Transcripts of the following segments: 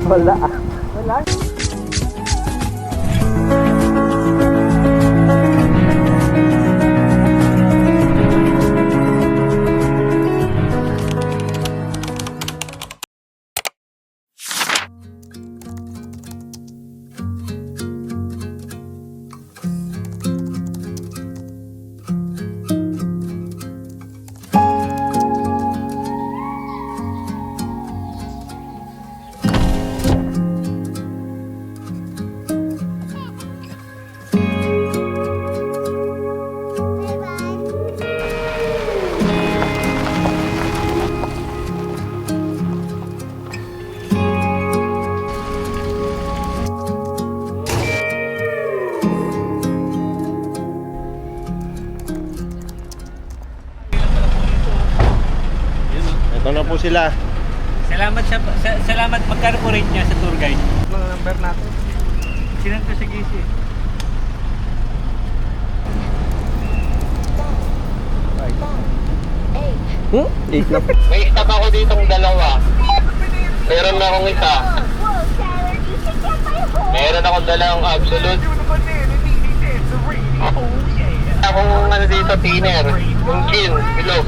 Wala. Wala. Ito na po sila. Salamat siya. Salamat. Magkano po rate niya sa tour guide? Mga number natin. Sinan ko sa GC. May stop ako ditong dalawa. Meron na akong isa. Meron akong dalawang absolute. Akong ano dito, thinner. Yung chin, below.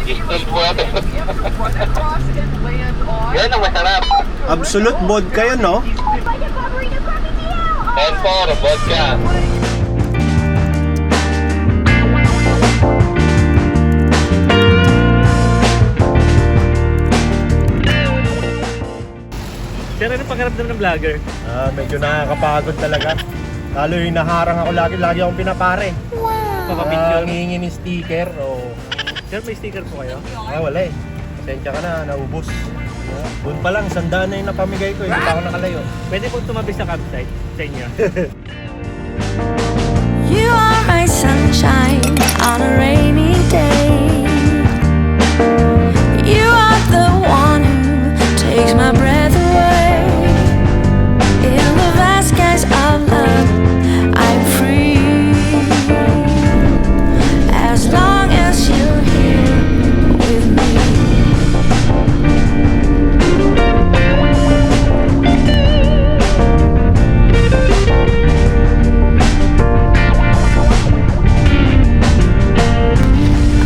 Pistol po ito. Yan ang masarap. Absolute vodka yun, no? 10-4, vodka. Sir, ano pakiramdam ng vlogger? Medyo nakakapagod talaga. Lalo yung naharang ako lagi akong pinapare. Papapicture. Nangihingi ni sticker. Sir, may sticker po kayo? Wala eh. Pasensya ka na, naubos. Doon pa lang, 100 na yung napamigay ko. Hindi pa ako nakalayo. Pwede po tumabi sa campsite sa inyo. You are my sunshine on a rainy day. You are the one who takes my breath away. In the vast skies of love, I'm free. As long as you're here with me.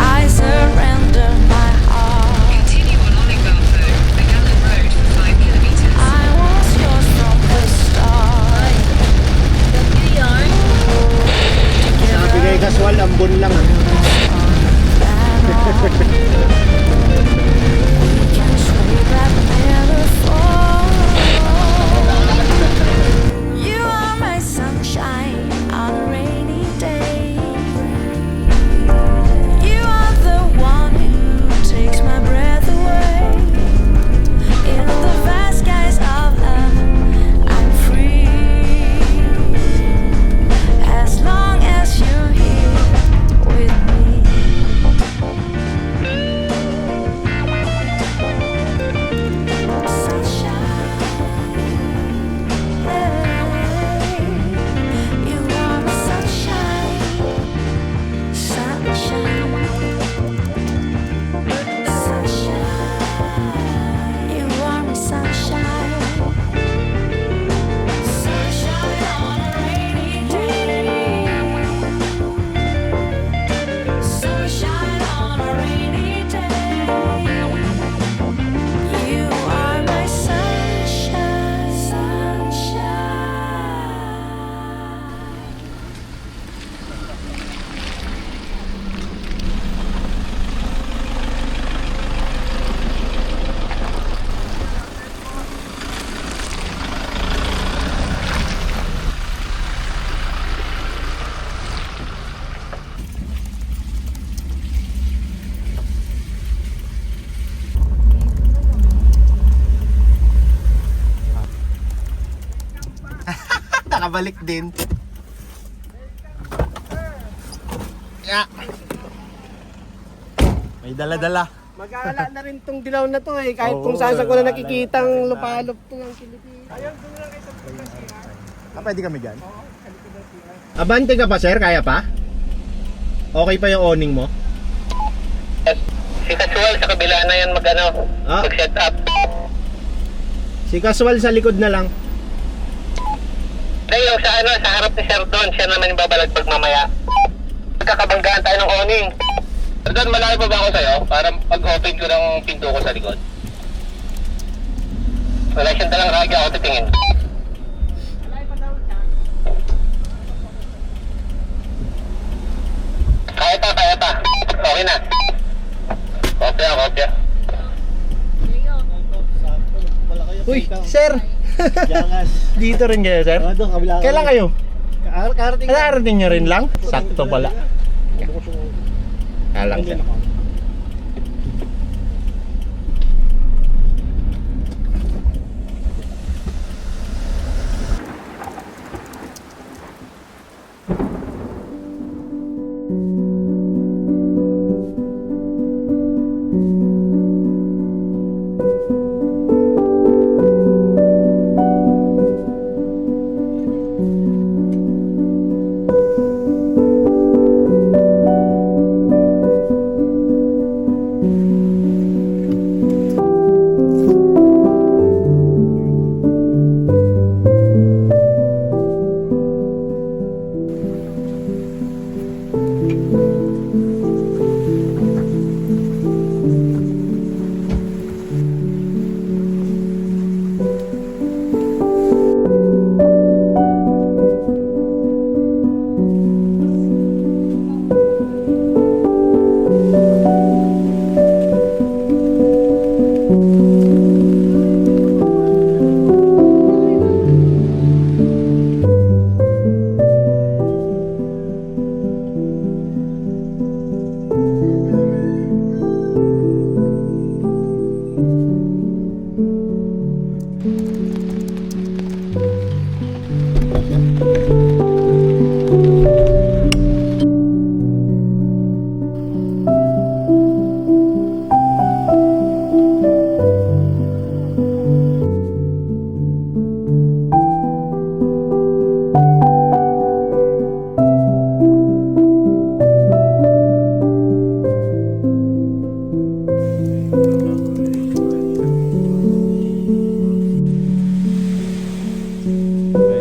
I pabalik din. Yeah. May dala-dala. Mag-aala na rin tong dilaw na to eh. Kahit Oo, kung saan ko na wala nakikitang na. lupalop to ng Pilipinas. Ayun, doon lang kayo sa Pilipinas. Pwede kami dyan? Abante ka pa, sir? Kaya pa? Okay pa yung awning mo? Si Casual sa kabila na yan mag-set up. Si Casual sa likod na lang. Yung sa harap ni Sir Don, siya naman yung babalagpag mamaya. Magkakabanggaan tayo ng awning. Sir Don, malaki pa ba ako sa'yo? Para pag-open ko ng pinto ko sa likod. Wala siyang talang radyo ako titingin. Kaya pa. Okay na. Kopya. Uy, sir! Dito rin kayo, sir? Kailan kayo? Karating nyo rin lang? Sakto pala. Kalang, sir.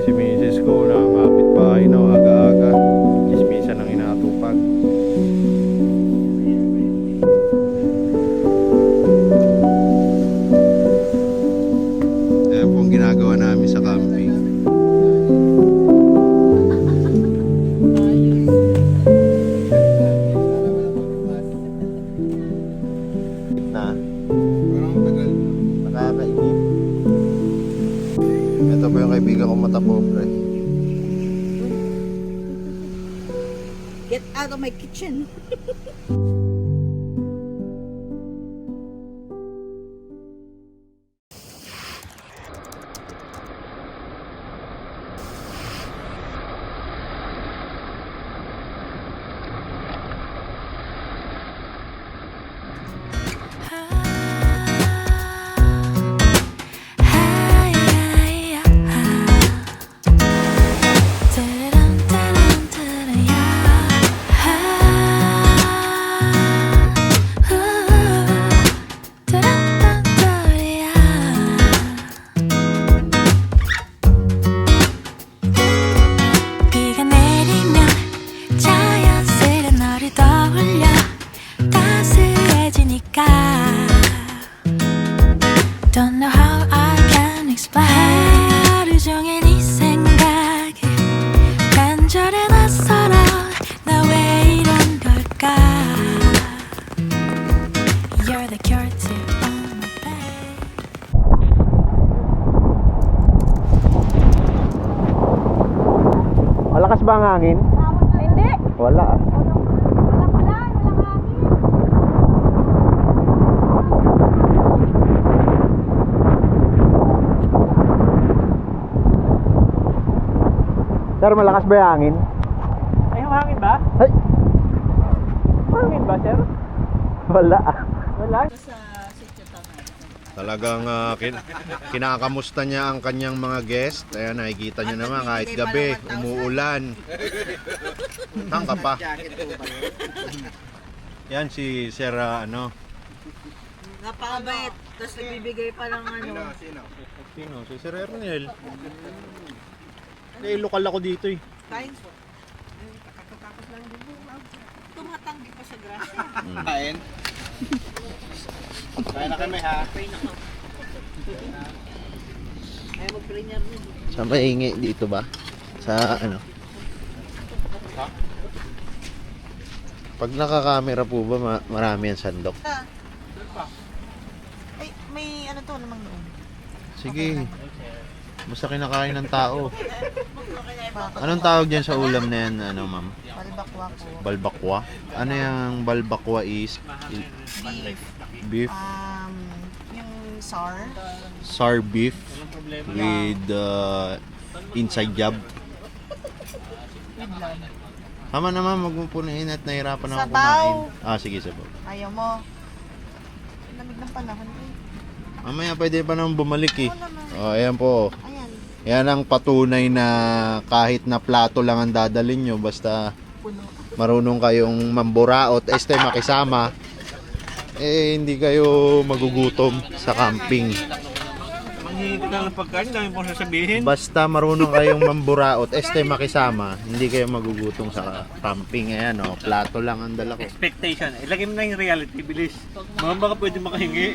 Si misis ko na kapitbahay na aga-aga. Chismisan ang inatupag. Ayan po ang ginagawa namin sa camping. Na? Nakakainip. Ito po yung kaibigan kong matapobre. Get out of my kitchen. 비가 내리면 자연스레 너를 떠올려 따스해지니까 Don't know how I can explain 하루 종일 네 생각에 간절해 낯설어 나 왜 이런 걸까 You're the curative on my bed Malakas ba ang hangin? Hindi. Wala ah. Walang hangin. Sir, malakas ba yung hangin? Ay, hangin ba? Ay, Hangin ba, sir? wala. Wala. Talagang kinakamusta niya ang kanyang mga guest. Ayan, nakikita niyo naman kahit gabi, umuulan. Tangka pa. Yan si Sir, Napakabait. Tapos nagbibigay pa ng Sino? Si Sir Ernel. Eh, lokal ako dito eh. Kain po. Tumatanggi pa sa grasya. Kain. Kain na kami ha. Ay, mag-premier na. Sa maingi dito ba? Sa Pag nakakamera po ba, marami ang sandok? Ay, may ano to namang noon. Sige. Basta kinakain ng tao. Anong tawag dyan sa ulam na yan, ma'am? Balbakwa po. Balbakwa? Ano yung balbakwa is? Beef? Yung SAR. Sour beef with inside job. Tama naman, wag mo punuin at nahirapan ako Sabaw. kumain. Sige, sabaw. Ayaw mo. Lamig ng panahon eh. Mamaya pwede pa naman bumalik eh. Oo naman. Ayan po. Ayan. Yan ang patunay na kahit na plato lang ang dadalhin nyo, basta Puno. marunong kayong mamburaot, makisama, hindi kayo magugutom sa camping. Manghihingi ka ng pagkain, dami pong sasabihin. Basta marunong kayong mamburaot, makisama, hindi kayo magugutom sa camping. Ayan plato lang ang dala ko. Expectation. Ilagay mo na yung reality, bilis. Mga baka pwede makahingi.